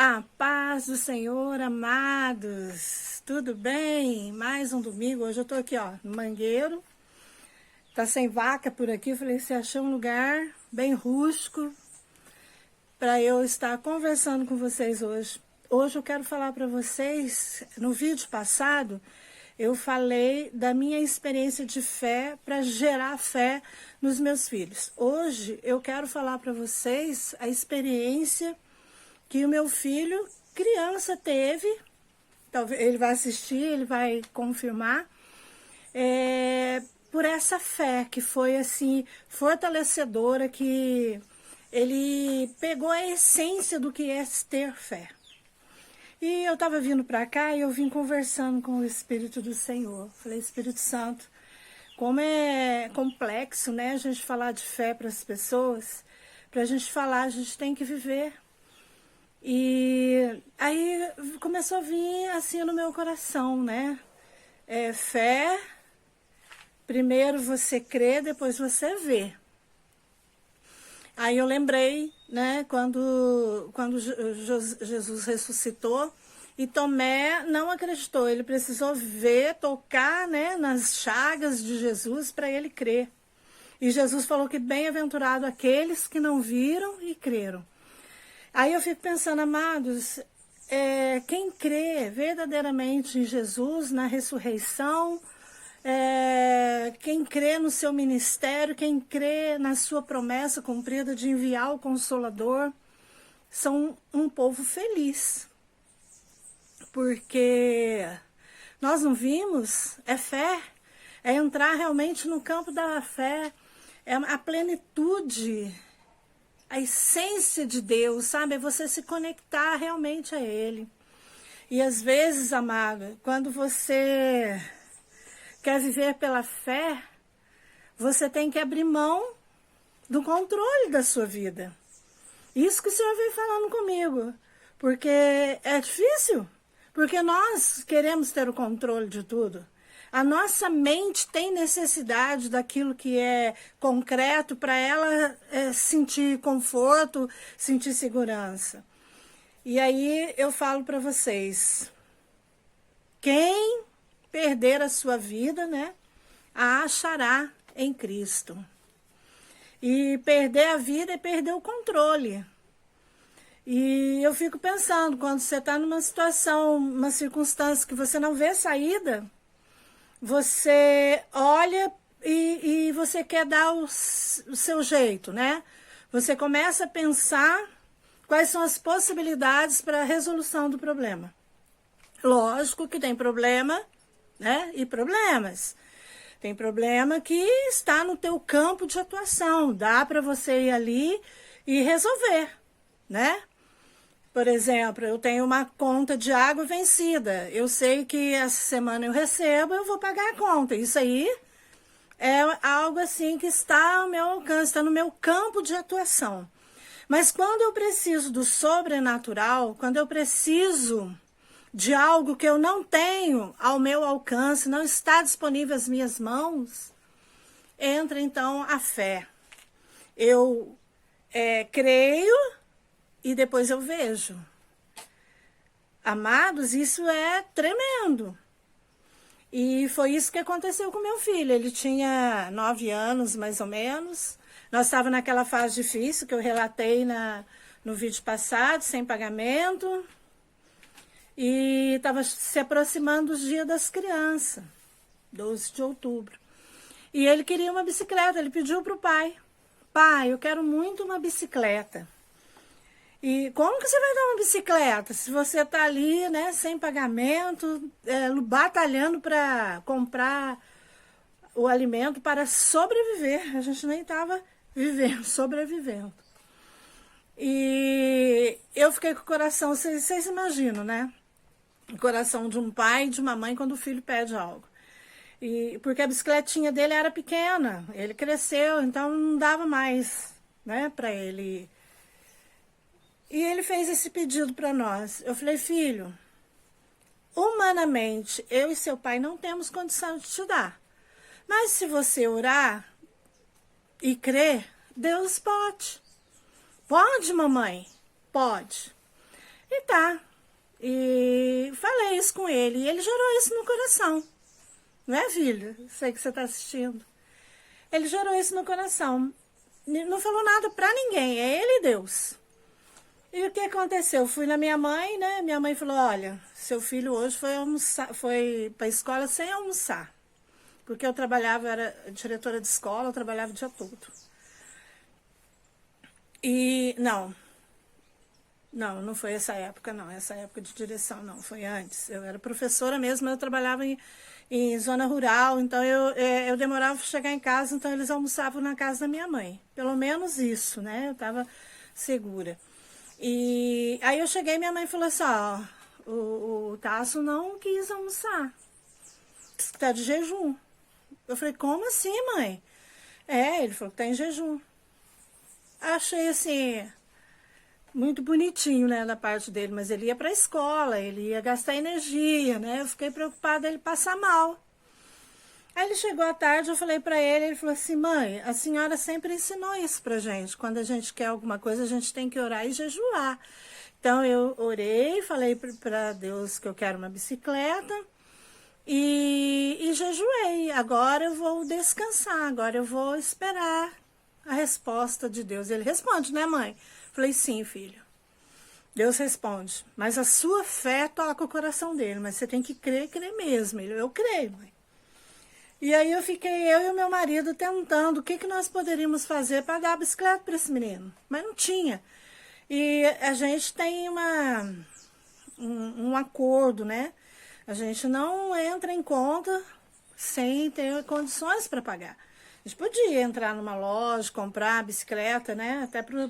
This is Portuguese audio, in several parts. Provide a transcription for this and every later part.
A paz do Senhor, amados, tudo bem? Mais um domingo, hoje eu tô aqui, ó, no Mangueiro, tá sem vaca por aqui, eu falei, você achou um lugar bem rústico para eu estar conversando com vocês hoje. Hoje eu quero falar para vocês, no vídeo passado, eu falei da minha experiência de fé para gerar fé nos meus filhos. Hoje eu quero falar para vocês a experiência que o meu filho, criança, teve, talvez ele vai assistir, ele vai confirmar, por essa fé que foi assim, fortalecedora, que ele pegou a essência do que é ter fé. E eu estava vindo para cá e eu vim conversando com o Espírito do Senhor. Falei, Espírito Santo, como é complexo, né, a gente falar de fé para as pessoas. Para a gente falar, a gente tem que viver. E aí começou a vir assim no meu coração, né? Fé, primeiro você crê, depois você vê. Aí eu lembrei, né, quando Jesus ressuscitou e Tomé não acreditou, ele precisou ver, tocar, né, nas chagas de Jesus para ele crer. E Jesus falou que bem-aventurado aqueles que não viram e creram. Aí eu fico pensando, amados, quem crê verdadeiramente em Jesus, na ressurreição, quem crê no seu ministério, quem crê na sua promessa cumprida de enviar o Consolador, são um povo feliz. Porque nós não vimos, é fé, é entrar realmente no campo da fé, é a plenitude, a essência de Deus, sabe? É você se conectar realmente a Ele. E às vezes, amado, quando você quer viver pela fé, você tem que abrir mão do controle da sua vida. Isso que o Senhor veio falando comigo. Porque é difícil. Porque nós queremos ter o controle de tudo. A nossa mente tem necessidade daquilo que é concreto para ela sentir conforto, sentir segurança. E aí eu falo para vocês, quem perder a sua vida, né, a achará em Cristo. E perder a vida é perder o controle. E eu fico pensando, quando você está numa situação, uma circunstância que você não vê saída, você olha e você quer dar o seu jeito, né? Você começa a pensar quais são as possibilidades para a resolução do problema. Lógico que tem problema, né? E problemas. Tem problema que está no teu campo de atuação. Dá para você ir ali e resolver, né? Por exemplo, eu tenho uma conta de água vencida. Eu sei que essa semana eu recebo, eu vou pagar a conta. Isso aí é algo assim que está ao meu alcance, está no meu campo de atuação. Mas quando eu preciso do sobrenatural, quando eu preciso de algo que eu não tenho ao meu alcance, não está disponível às minhas mãos, entra então a fé. Eu creio e depois eu vejo. Amados, isso é tremendo. E foi isso que aconteceu com meu filho. Ele tinha 9 anos, mais ou menos. Nós estávamos naquela fase difícil que eu relatei no vídeo passado, sem pagamento. E estava se aproximando dos dias das crianças, 12 de outubro. E ele queria uma bicicleta, ele pediu para o pai. Pai, eu quero muito uma bicicleta. E como que você vai dar uma bicicleta se você está ali, né, sem pagamento, batalhando para comprar o alimento para sobreviver? A gente nem estava vivendo, sobrevivendo. E eu fiquei com o coração, vocês imaginam, né? O coração de um pai e de uma mãe quando o filho pede algo. Porque a bicicletinha dele era pequena, ele cresceu, então não dava mais, né, para ele. E ele fez esse pedido para nós. Eu falei, filho, humanamente, eu e seu pai não temos condição de te dar. Mas se você orar e crer, Deus pode. Pode, mamãe? Pode. E tá. E falei isso com ele. E ele gerou isso no coração. Não é, filho? Sei que você está assistindo. Ele gerou isso no coração. Não falou nada para ninguém. É ele e Deus. E o que aconteceu? Eu fui na minha mãe, né? Minha mãe falou, olha, seu filho hoje foi para a escola sem almoçar. Porque eu trabalhava, era diretora de escola, eu trabalhava o dia todo. E não foi essa época, não. Essa época de direção, não. Foi antes. Eu era professora mesmo, eu trabalhava em zona rural, então eu demorava para chegar em casa, então eles almoçavam na casa da minha mãe. Pelo menos isso, né? Eu estava segura. E aí eu cheguei e minha mãe falou assim, ó, o Tasso não quis almoçar. Disse que tá de jejum. Eu falei, como assim, mãe? Ele falou que tá em jejum. Achei assim, muito bonitinho, né, da parte dele, mas ele ia para a escola, ele ia gastar energia, né? Eu fiquei preocupada ele passar mal. Aí ele chegou à tarde, eu falei para ele falou assim, mãe, a senhora sempre ensinou isso pra gente. Quando a gente quer alguma coisa, a gente tem que orar e jejuar. Então eu orei, falei para Deus que eu quero uma bicicleta e jejuei. Agora eu vou descansar, agora eu vou esperar a resposta de Deus. Ele responde, né, mãe? Falei, sim, filho. Deus responde. Mas a sua fé toca o coração dele. Mas você tem que crer mesmo. Eu creio, mãe. E aí eu e o meu marido tentando o que nós poderíamos fazer para dar a bicicleta para esse menino. Mas não tinha. E a gente tem um acordo, né? A gente não entra em conta sem ter condições para pagar. A gente podia entrar numa loja, comprar a bicicleta, né? Até para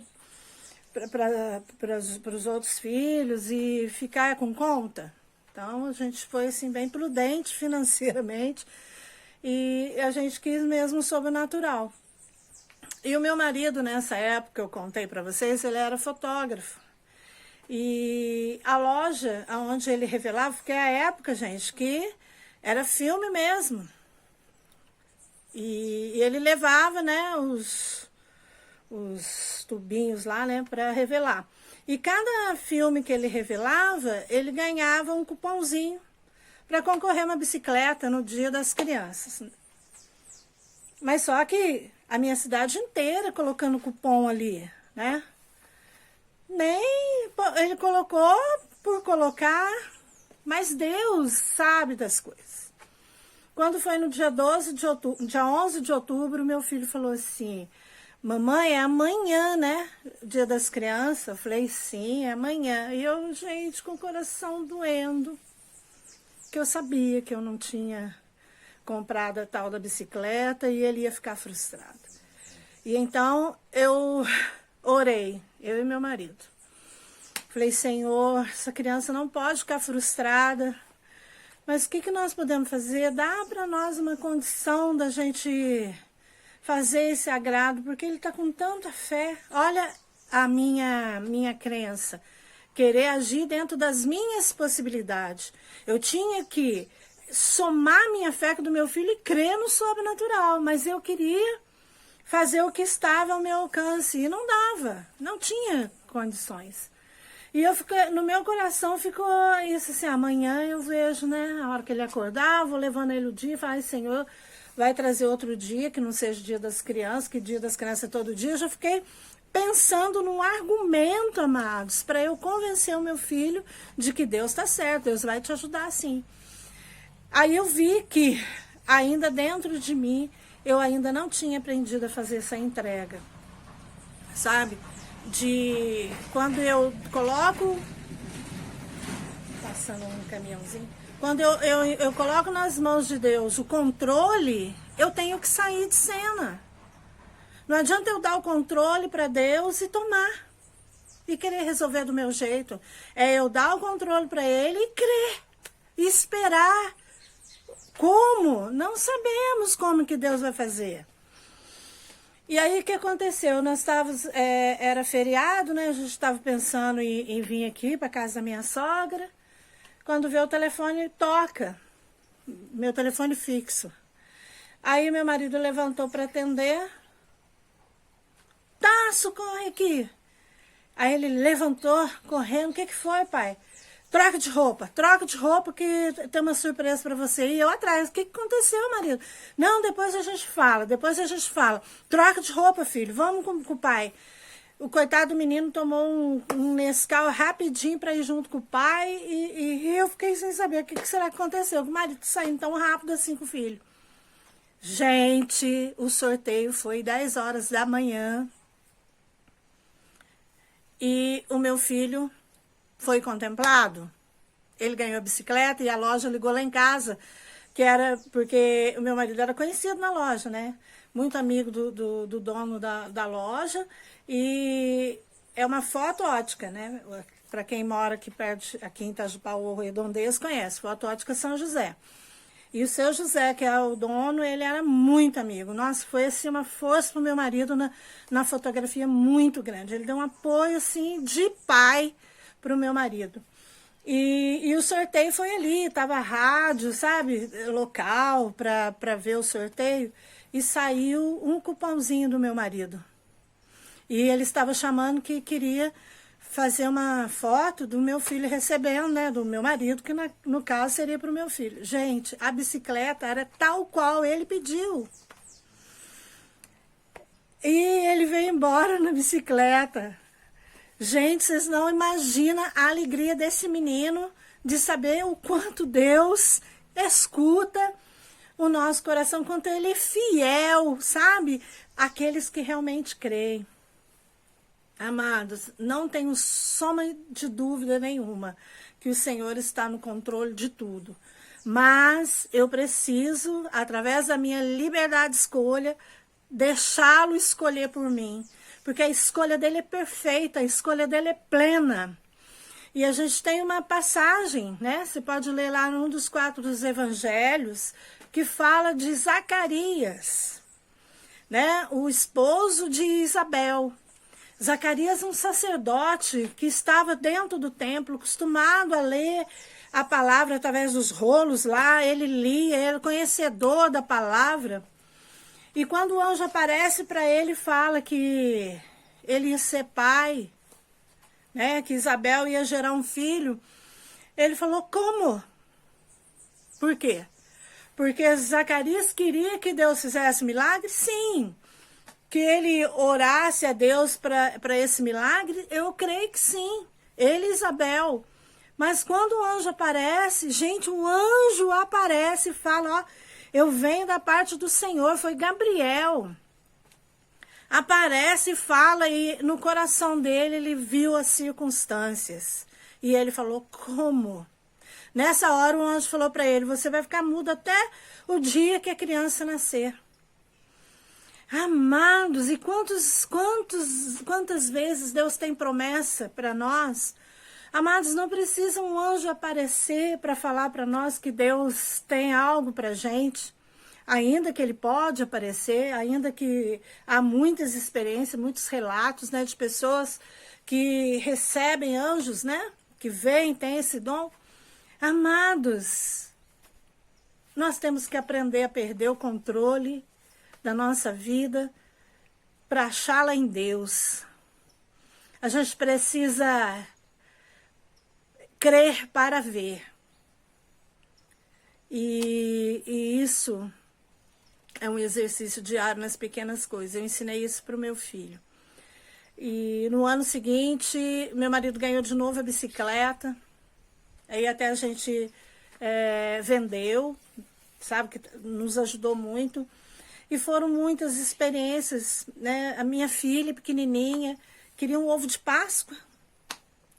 os outros filhos e ficar com conta. Então, a gente foi assim, bem prudente financeiramente e a gente quis mesmo sobrenatural. E o meu marido, nessa época, eu contei para vocês, ele era fotógrafo. E a loja onde ele revelava, porque é a época, gente, que era filme mesmo. E ele levava, né, os tubinhos lá, né, para revelar. E cada filme que ele revelava, ele ganhava um cupomzinho para concorrer a uma bicicleta no Dia das Crianças. Mas só que a minha cidade inteira colocando cupom ali, né? Nem ele colocou por colocar, mas Deus sabe das coisas. Quando foi no dia 11 de outubro, meu filho falou assim, mamãe, é amanhã, né? Dia das Crianças. Eu falei, sim, é amanhã. E eu, gente, com o coração doendo, que eu sabia que eu não tinha comprado a tal da bicicleta e ele ia ficar frustrado. E então eu orei, eu e meu marido. Falei, Senhor, essa criança não pode ficar frustrada, mas o que nós podemos fazer? Dá para nós uma condição da gente fazer esse agrado, porque ele está com tanta fé. Olha a minha crença, querer agir dentro das minhas possibilidades. Eu tinha que somar minha fé com do meu filho e crer no sobrenatural, mas eu queria fazer o que estava ao meu alcance e não dava, não tinha condições. E eu fiquei, no meu coração ficou isso assim, amanhã eu vejo, né, a hora que ele acordar, vou levando ele o dia e falar, Senhor, vai trazer outro dia, que não seja dia das crianças, que dia das crianças é todo dia. Eu já fiquei pensando num argumento, amados, para eu convencer o meu filho de que Deus está certo, Deus vai te ajudar sim. Aí eu vi que ainda dentro de mim, eu ainda não tinha aprendido a fazer essa entrega, sabe? De quando eu coloco, passando um caminhãozinho, quando eu coloco nas mãos de Deus o controle, eu tenho que sair de cena. Não adianta eu dar o controle para Deus e tomar. E querer resolver do meu jeito. É eu dar o controle para Ele e crer. E esperar. Como? Não sabemos como que Deus vai fazer. E aí o que aconteceu? Nós estávamos, era feriado, né? A gente estava pensando em vir aqui para casa da minha sogra. Quando vê o telefone, toca. Meu telefone fixo. Aí meu marido levantou para atender. Tasso, corre aqui. Aí ele levantou, correndo. O que foi, pai? Troca de roupa que tem uma surpresa para você. E eu atrás, o que aconteceu, marido? Não, depois a gente fala. Troca de roupa, filho, vamos com o pai. O coitado do menino tomou um Nescau rapidinho para ir junto com o pai e eu fiquei sem saber o que será que aconteceu. O marido saindo tão rápido assim com o filho. Gente, o sorteio foi 10 horas da manhã e o meu filho foi contemplado. Ele ganhou a bicicleta e a loja ligou lá em casa, que era porque o meu marido era conhecido na loja, né? Muito amigo do dono da loja. E é uma foto ótica, né? Para quem mora aqui perto, aqui em Itajubá ou Redondeza, conhece. Foto ótica São José. E o seu José, que é o dono, ele era muito amigo. Nossa, foi assim uma força para o meu marido na fotografia muito grande. Ele deu um apoio assim de pai para o meu marido. E o sorteio foi ali, tava rádio, sabe, local para ver o sorteio. E saiu um cupomzinho do meu marido. E ele estava chamando que queria fazer uma foto do meu filho recebendo, né, do meu marido, que no caso seria para o meu filho. Gente, a bicicleta era tal qual ele pediu. E ele veio embora na bicicleta. Gente, vocês não imaginam a alegria desse menino de saber o quanto Deus escuta o nosso coração, quanto ele é fiel, sabe? Aqueles que realmente creem. Amados, não tenho soma de dúvida nenhuma que o Senhor está no controle de tudo. Mas eu preciso, através da minha liberdade de escolha, deixá-lo escolher por mim. Porque a escolha dele é perfeita, a escolha dele é plena. E a gente tem uma passagem, né? Você pode ler lá num dos 4 dos evangelhos, que fala de Zacarias, né? O esposo de Isabel. Zacarias, um sacerdote que estava dentro do templo, acostumado a ler a palavra através dos rolos lá, ele lia, ele era conhecedor da palavra. E quando o anjo aparece para ele, fala que ele ia ser pai, né, que Isabel ia gerar um filho, ele falou, como? Por quê? Porque Zacarias queria que Deus fizesse milagre? Sim. Que ele orasse a Deus para esse milagre? Eu creio que sim. Ele e Isabel. Mas quando o anjo aparece, gente, o anjo aparece e fala, ó, eu venho da parte do Senhor, foi Gabriel. Aparece e fala, e no coração dele ele viu as circunstâncias. E ele falou, como? Nessa hora o anjo falou para ele, você vai ficar mudo até o dia que a criança nascer. Amados, e quantas vezes Deus tem promessa para nós? Amados, não precisa um anjo aparecer para falar para nós que Deus tem algo para a gente. Ainda que ele pode aparecer, ainda que há muitas experiências, muitos relatos, né, de pessoas que recebem anjos, né, que veem, têm esse dom. Amados, nós temos que aprender a perder o controle da nossa vida para achá-la em Deus. A gente precisa crer para ver. E isso é um exercício diário nas pequenas coisas. Eu ensinei isso para o meu filho. E no ano seguinte, meu marido ganhou de novo a bicicleta. Aí até a gente vendeu, sabe, que nos ajudou muito. E foram muitas experiências, né? A minha filha, pequenininha, queria um ovo de Páscoa.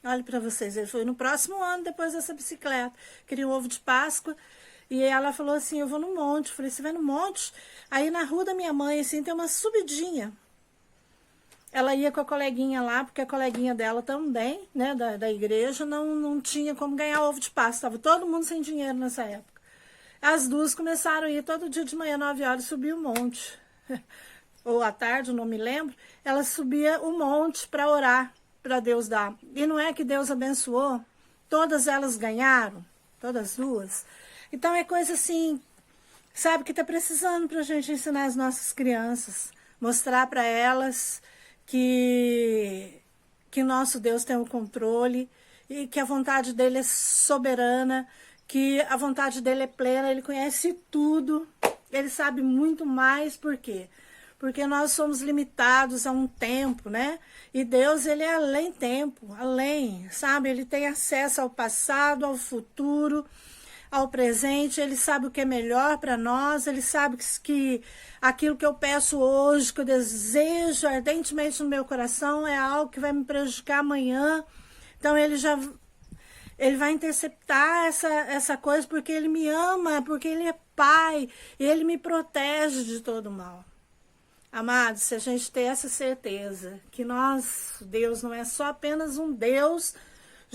Olha para vocês, ele foi no próximo ano, depois dessa bicicleta. Queria um ovo de Páscoa. E ela falou assim, eu vou no monte. Eu falei, você vai no monte? Aí na rua da minha mãe, assim, tem uma subidinha. Ela ia com a coleguinha lá, porque a coleguinha dela também, né, da igreja, não tinha como ganhar ovo de Páscoa. Estava todo mundo sem dinheiro nessa época. As duas começaram a ir todo dia de manhã, 9 horas, subir o monte. Ou à tarde, não me lembro. Ela subia o monte para orar, para Deus dar. E não é que Deus abençoou? Todas elas ganharam, todas as duas. Então é coisa assim, sabe, que está precisando para a gente ensinar as nossas crianças. Mostrar para elas que que nosso Deus tem o controle e que a vontade dele é soberana, que a vontade dele é plena, ele conhece tudo, ele sabe muito mais. Por quê? Porque nós somos limitados a um tempo, né? E Deus, ele é além tempo, além, sabe? Ele tem acesso ao passado, ao futuro, ao presente, ele sabe o que é melhor para nós, ele sabe que aquilo que eu peço hoje, que eu desejo ardentemente no meu coração, é algo que vai me prejudicar amanhã. Então ele vai interceptar essa coisa porque ele me ama, porque ele é pai, e ele me protege de todo mal. Amados, se a gente ter essa certeza que Deus não é só apenas um Deus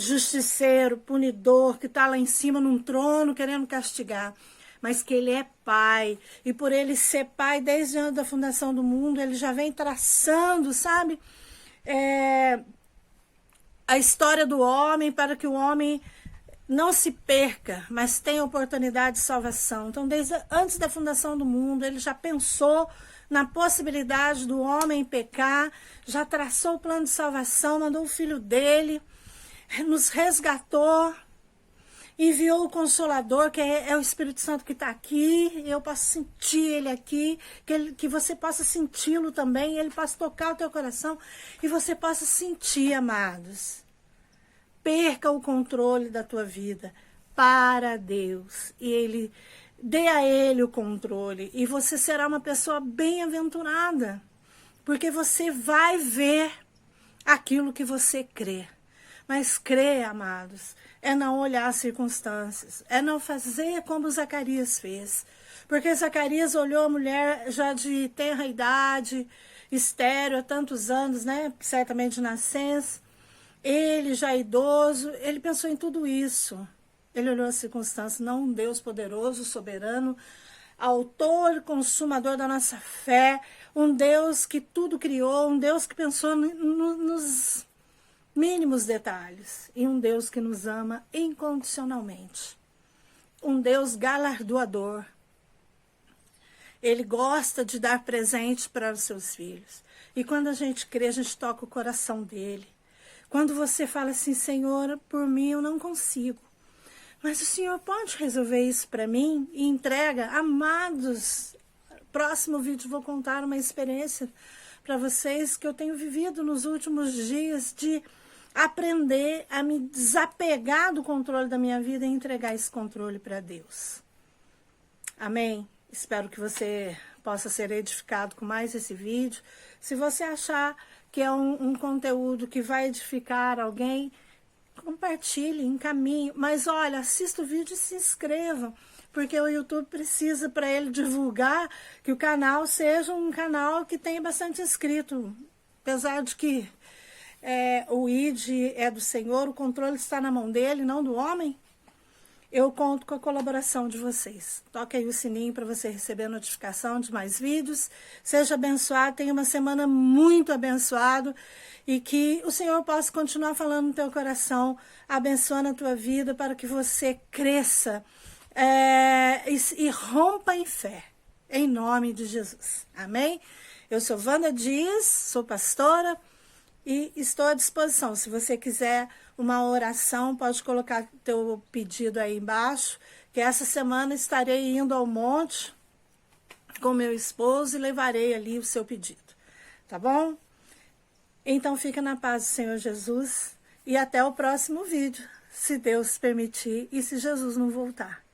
justiceiro, punidor, que está lá em cima num trono querendo castigar, mas que ele é pai, e por ele ser pai desde antes da fundação do mundo, ele já vem traçando, sabe, a história do homem para que o homem não se perca, mas tenha oportunidade de salvação. Então, desde antes da fundação do mundo, ele já pensou na possibilidade do homem pecar, já traçou o plano de salvação, mandou o filho dele, nos resgatou, enviou o Consolador, que é o Espírito Santo que está aqui, eu posso sentir ele aqui, que você possa senti-lo também, ele possa tocar o teu coração, e você possa sentir, amados. Perca o controle da tua vida para Deus, e dê a ele o controle, e você será uma pessoa bem-aventurada, porque você vai ver aquilo que você crê. Mas crer, amados, é não olhar as circunstâncias, é não fazer como Zacarias fez. Porque Zacarias olhou a mulher já de tenra idade, estéril há tantos anos, né? Certamente de nascença. Ele já idoso, ele pensou em tudo isso. Ele olhou as circunstâncias, não um Deus poderoso, soberano, autor e consumador da nossa fé, um Deus que tudo criou, um Deus que pensou nos mínimos detalhes, e um Deus que nos ama incondicionalmente, um Deus galardoador. Ele gosta de dar presente para os seus filhos, e quando a gente crê, a gente toca o coração dele. Quando você fala assim, Senhor, por mim eu não consigo, mas o Senhor pode resolver isso para mim, e entrega. Amados, próximo vídeo vou contar uma experiência para vocês que eu tenho vivido nos últimos dias, de aprender a me desapegar do controle da minha vida e entregar esse controle para Deus. Amém? Espero que você possa ser edificado com mais esse vídeo. Se você achar que é um conteúdo que vai edificar alguém, compartilhe, encaminhe. Mas olha, assista o vídeo e se inscreva, porque o YouTube precisa, para ele divulgar, que o canal seja um canal que tenha bastante inscrito. Apesar de que o ID é do Senhor, o controle está na mão dele, não do homem. Eu conto com a colaboração de vocês. Toque aí o sininho para você receber a notificação de mais vídeos. Seja abençoado, tenha uma semana muito abençoada, e que o Senhor possa continuar falando no teu coração, abençoando a tua vida, para que você cresça e rompa em fé, em nome de Jesus. Amém? Eu sou Wanda Dias, sou pastora, e estou à disposição. Se você quiser uma oração, pode colocar teu pedido aí embaixo, que essa semana estarei indo ao monte com meu esposo e levarei ali o seu pedido. Tá bom? Então fica na paz do Senhor Jesus, e até o próximo vídeo, se Deus permitir e se Jesus não voltar.